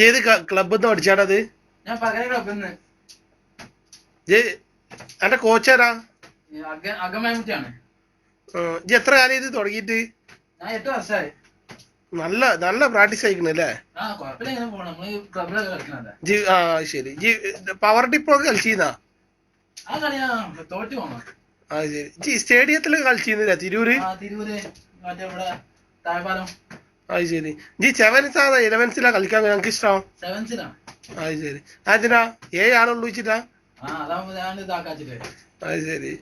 ഏത് ക്ലബ്ബ് പഠിച്ചാടത്? ഞാൻ പകര ക്ലബ്ബിന്ന്. എന്റെ കോച്ചാരാ? അകമേമുട്ടിയാണ്. എത്ര കാലം ഇത് തുടങ്ങിയിട്ട്? ഞാൻ 8 വർഷമായി. നല്ല പ്രാക്ടീസ് ആയിക്കണല്ലേ? ശരി. പവർ ടിപ്പ് ഒക്കെ കളിച്ചിരുന്നാ? ശരി. സ്റ്റേഡിയത്തില് കളിച്ചിരുന്നില്ല തിരൂര്? അത് ശരി. സെവൻസ് ആണോ 11 കളിക്കാൻ ഞങ്ങൾക്ക് ഇഷ്ടം? അത് ശരി. അതിനാ 7 ആളുള്ളൂ വെച്ചിട്ടാ? അത് ശരി.